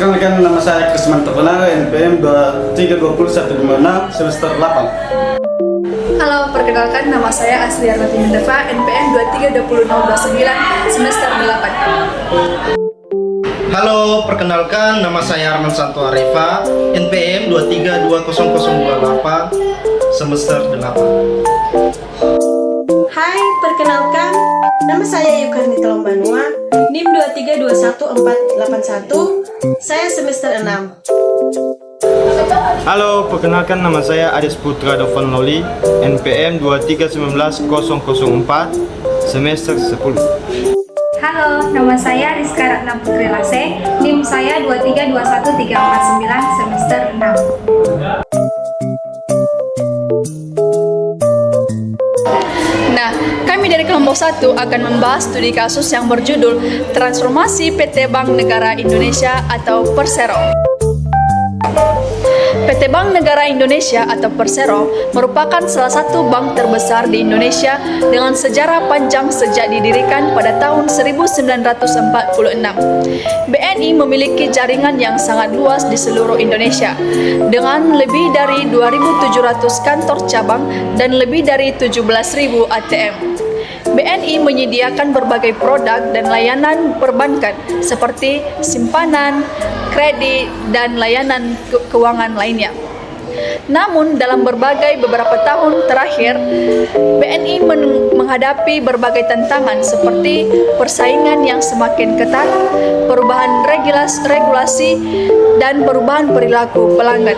Perkenalkan, nama saya Krisman Terpana, NPM 2320 semester 8. Halo, perkenalkan nama saya Asriana Tinandeva, NPM 2320029 semester 8. Halo, perkenalkan nama saya Arman Santo Areva, NPM 2320028 semester 8. Hai, perkenalkan nama saya Yukarni Telombanua, NIM 2321481, saya semester 6. Halo, perkenalkan nama saya Adis Putra Dovan Loli, NPM 2319004, semester 10. Halo, nama saya Rizka Ratna Putri Lase, NIM saya 2321349, semester 6. Nah, kami dari kelompok 1 akan membahas studi kasus yang berjudul Transformasi PT Bank Negara Indonesia atau Persero. PT Bank Negara Indonesia atau Persero merupakan salah satu bank terbesar di Indonesia dengan sejarah panjang sejak didirikan pada tahun 1946. BNI memiliki jaringan yang sangat luas di seluruh Indonesia dengan lebih dari 2.700 kantor cabang dan lebih dari 17.000 ATM. BNI menyediakan berbagai produk dan layanan perbankan seperti simpanan, kredit, dan layanan keuangan lainnya. Namun dalam beberapa tahun terakhir, BNI menghadapi berbagai tantangan seperti persaingan yang semakin ketat, perubahan regulasi, dan perubahan perilaku pelanggan.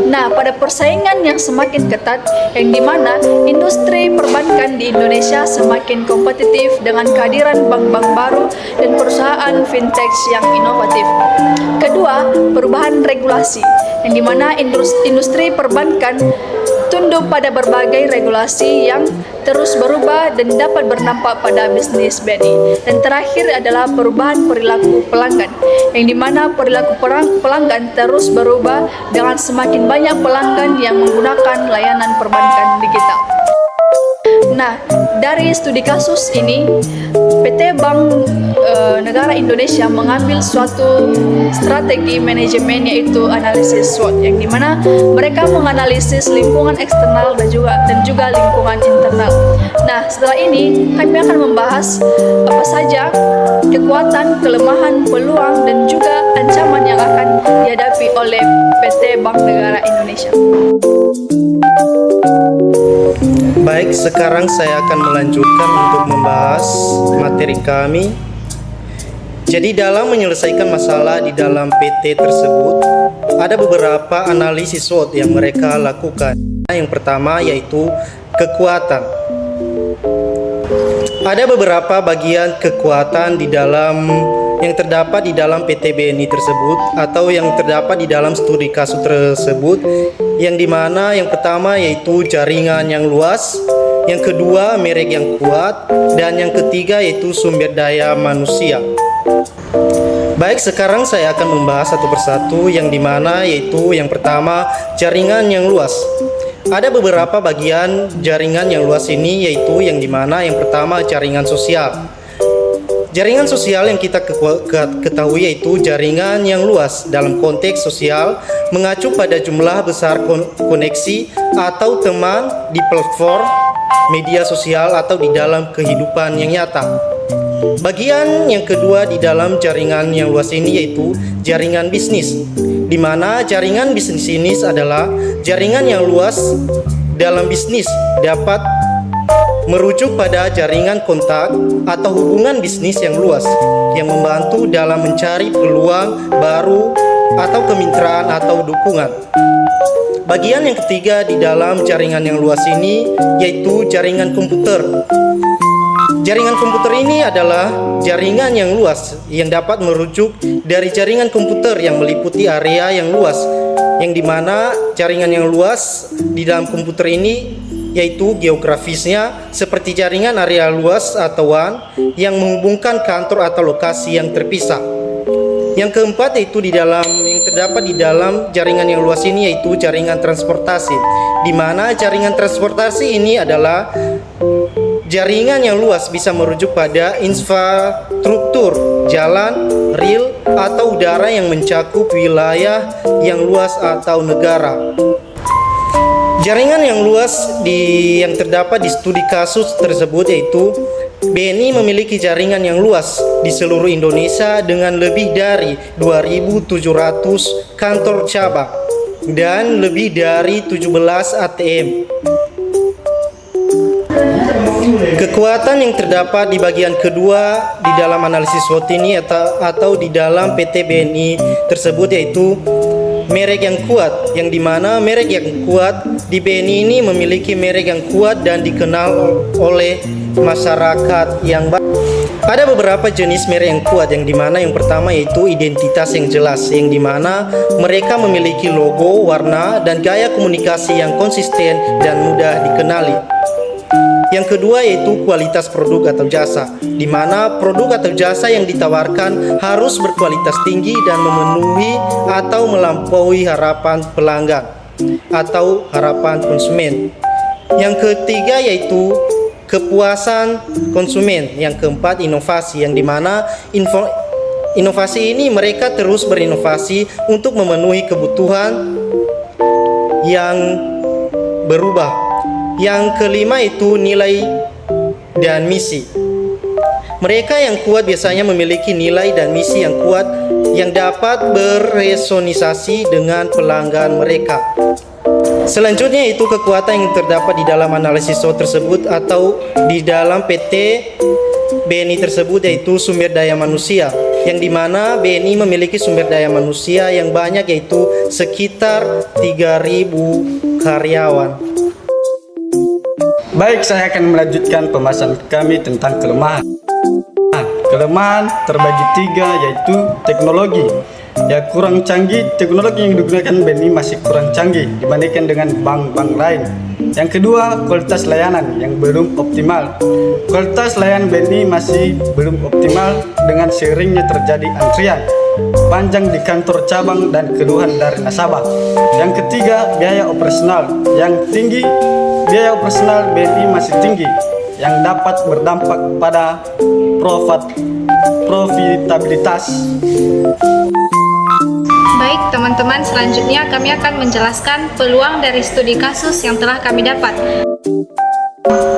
Nah, pada persaingan yang semakin ketat, yang dimana industri perbankan di Indonesia semakin kompetitif dengan kehadiran bank-bank baru dan perusahaan fintech yang inovatif. Kedua, perubahan regulasi, yang dimana industri perbankan tunduk pada berbagai regulasi yang terus berubah dan dapat berdampak pada bisnis BNI. Dan terakhir adalah perubahan perilaku pelanggan, yang dimana perilaku pelanggan terus berubah dengan semakin banyak pelanggan yang menggunakan layanan perbankan digital. Nah, dari studi kasus ini, PT Bank Negara Indonesia mengambil suatu strategi manajemen, yaitu analisis SWOT, yang dimana mereka menganalisis lingkungan eksternal dan juga lingkungan internal. Nah, setelah ini kami akan membahas apa saja kekuatan, kelemahan, peluang, dan juga ancaman yang akan dihadapi oleh PT Bank Negara Indonesia. Baik, sekarang saya akan melanjutkan untuk membahas materi kami. Jadi dalam menyelesaikan masalah di dalam PT tersebut, ada beberapa analisis SWOT yang mereka lakukan. Yang pertama yaitu kekuatan. Ada beberapa bagian kekuatan yang terdapat di dalam PT BNI tersebut atau yang terdapat di dalam studi kasus tersebut, yang dimana yang pertama yaitu jaringan yang luas, yang kedua merek yang kuat, dan yang ketiga yaitu sumber daya manusia. Baik, sekarang saya akan membahas satu persatu, yang dimana yaitu yang pertama jaringan yang luas. Ada beberapa bagian jaringan yang luas ini, yaitu yang dimana yang pertama jaringan sosial. Jaringan sosial yang kita ketahui yaitu jaringan yang luas dalam konteks sosial mengacu pada jumlah besar koneksi atau teman di platform media sosial atau di dalam kehidupan yang nyata. Bagian yang kedua di dalam jaringan yang luas ini yaitu jaringan bisnis, di mana jaringan bisnis ini adalah jaringan yang luas dalam bisnis dapat merujuk pada jaringan kontak atau hubungan bisnis yang luas yang membantu dalam mencari peluang baru atau kemitraan atau dukungan. Bagian yang ketiga di dalam jaringan yang luas ini yaitu jaringan komputer. Jaringan komputer ini adalah jaringan yang luas yang dapat merujuk dari jaringan komputer yang meliputi area yang luas, yang dimana jaringan yang luas di dalam komputer ini yaitu geografisnya seperti jaringan area luas atau WAN yang menghubungkan kantor atau lokasi yang terpisah. Yang keempat yaitu yang terdapat di dalam jaringan yang luas ini yaitu jaringan transportasi, di mana jaringan transportasi ini adalah jaringan yang luas bisa merujuk pada infrastruktur jalan, rel, atau udara yang mencakup wilayah yang luas atau negara. Jaringan yang luas yang terdapat di studi kasus tersebut yaitu BNI memiliki jaringan yang luas di seluruh Indonesia dengan lebih dari 2.700 kantor cabang dan lebih dari 17 ATM. Kekuatan yang terdapat di bagian kedua di dalam analisis SWOT ini atau di dalam PT BNI tersebut yaitu merek yang kuat, yang dimana merek yang kuat di BNI ini memiliki merek yang kuat dan dikenal oleh masyarakat yang banyak. Ada beberapa jenis merek yang kuat, yang dimana yang pertama yaitu identitas yang jelas, yang dimana mereka memiliki logo, warna, dan gaya komunikasi yang konsisten dan mudah dikenali. Yang kedua yaitu kualitas produk atau jasa, di mana produk atau jasa yang ditawarkan harus berkualitas tinggi dan memenuhi atau melampaui harapan pelanggan atau harapan konsumen. Yang ketiga yaitu kepuasan konsumen. Yang keempat inovasi, yang dimana inovasi ini mereka terus berinovasi untuk memenuhi kebutuhan yang berubah. Yang kelima itu nilai dan misi. Mereka yang kuat biasanya memiliki nilai dan misi yang kuat yang dapat beresonisasi dengan pelanggan mereka. Selanjutnya itu kekuatan yang terdapat di dalam analisis SWOT tersebut atau di dalam PT BNI tersebut yaitu sumber daya manusia, yang dimana BNI memiliki sumber daya manusia yang banyak yaitu sekitar 3.000 karyawan. Baik, saya akan melanjutkan pembahasan kami tentang kelemahan. Kelemahan terbagi 3 yaitu teknologi. Ya, kurang canggih, teknologi yang digunakan BNI masih kurang canggih dibandingkan dengan bank-bank lain. Yang kedua, kualitas layanan yang belum optimal. Kualitas layanan BNI masih belum optimal dengan seringnya terjadi antrian panjang di kantor cabang dan keluhan dari nasabah. Yang ketiga, biaya operasional yang tinggi. Biaya operasional BNI masih tinggi yang dapat berdampak pada profitabilitas. Baik teman-teman, selanjutnya kami akan menjelaskan peluang dari studi kasus yang telah kami dapat.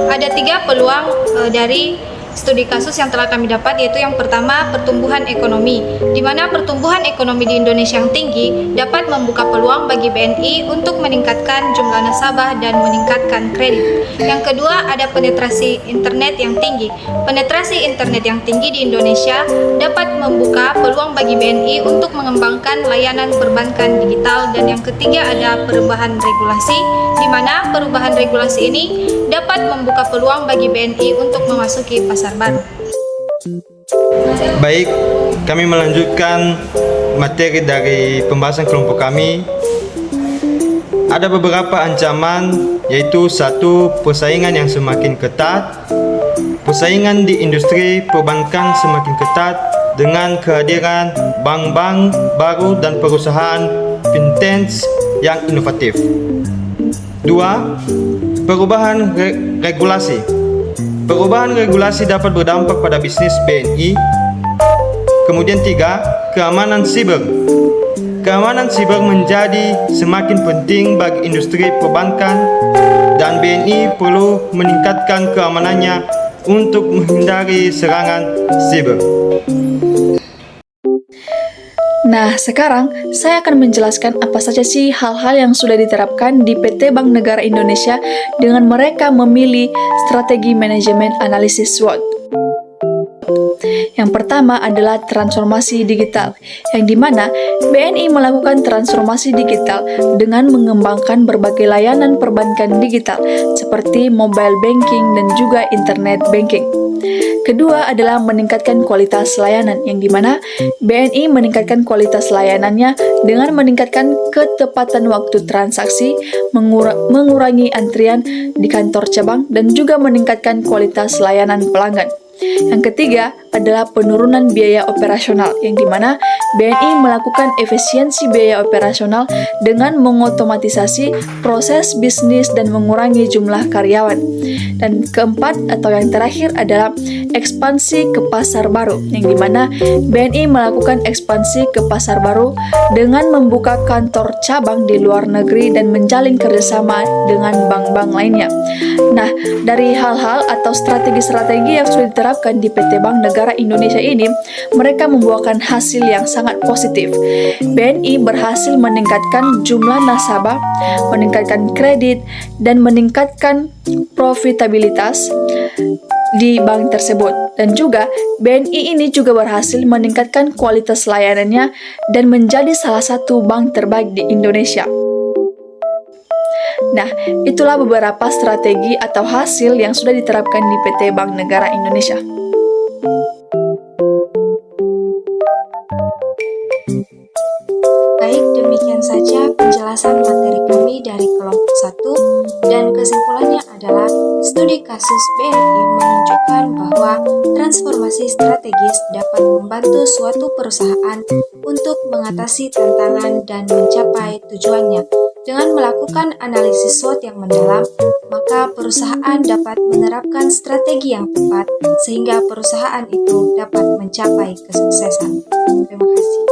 Ada 3 peluang dari studi kasus yang telah kami dapat, yaitu yang pertama pertumbuhan ekonomi, di mana pertumbuhan ekonomi di Indonesia yang tinggi dapat membuka peluang bagi BNI untuk meningkatkan jumlah nasabah dan meningkatkan kredit. Yang kedua ada penetrasi internet yang tinggi. Penetrasi internet yang tinggi di Indonesia dapat membuka peluang bagi BNI untuk mengembangkan layanan perbankan digital. Dan yang ketiga ada perubahan regulasi, di mana perubahan regulasi ini dapat membuka peluang bagi BNI untuk memasuki pasar baru. Baik, kami melanjutkan materi dari pembahasan kelompok kami. Ada beberapa ancaman, yaitu 1. Persaingan yang semakin ketat. Persaingan di industri perbankan semakin ketat dengan kehadiran bank-bank baru dan perusahaan fintech yang inovatif. 2. Perubahan regulasi. Perubahan regulasi dapat berdampak pada bisnis BNI. Kemudian 3. Keamanan siber. Keamanan siber menjadi semakin penting bagi industri perbankan dan BNI perlu meningkatkan keamanannya untuk menghindari serangan siber. Nah, sekarang saya akan menjelaskan apa saja sih hal-hal yang sudah diterapkan di PT Bank Negara Indonesia dengan mereka memilih strategi manajemen analisis SWOT. Yang pertama adalah transformasi digital, yang dimana BNI melakukan transformasi digital dengan mengembangkan berbagai layanan perbankan digital seperti mobile banking dan juga internet banking. Kedua adalah meningkatkan kualitas layanan, yang dimana BNI meningkatkan kualitas layanannya dengan meningkatkan ketepatan waktu transaksi, mengurangi antrian di kantor cabang, dan juga meningkatkan kualitas layanan pelanggan. Yang ketiga, adalah penurunan biaya operasional, yang dimana BNI melakukan efisiensi biaya operasional dengan mengotomatisasi proses bisnis dan mengurangi jumlah karyawan. Dan keempat atau yang terakhir adalah ekspansi ke pasar baru, yang dimana BNI melakukan ekspansi ke pasar baru dengan membuka kantor cabang di luar negeri dan menjalin kerjasama dengan bank-bank lainnya. Nah, dari hal-hal atau strategi-strategi yang sudah diterapkan di PT Bank Negara Indonesia ini, mereka membuahkan hasil yang sangat positif. BNI berhasil meningkatkan jumlah nasabah, meningkatkan kredit, dan meningkatkan profitabilitas di bank tersebut. Dan juga BNI ini juga berhasil meningkatkan kualitas layanannya dan menjadi salah satu bank terbaik di Indonesia. Nah, itulah beberapa strategi atau hasil yang sudah diterapkan di PT Bank Negara Indonesia. Baik, demikian saja penjelasan materi kami dari kelompok 1, dan kesimpulannya adalah studi kasus BNI menunjukkan bahwa transformasi strategis dapat membantu suatu perusahaan untuk mengatasi tantangan dan mencapai tujuannya. Dengan melakukan analisis SWOT yang mendalam, maka perusahaan dapat menerapkan strategi yang tepat sehingga perusahaan itu dapat mencapai kesuksesan. Terima kasih.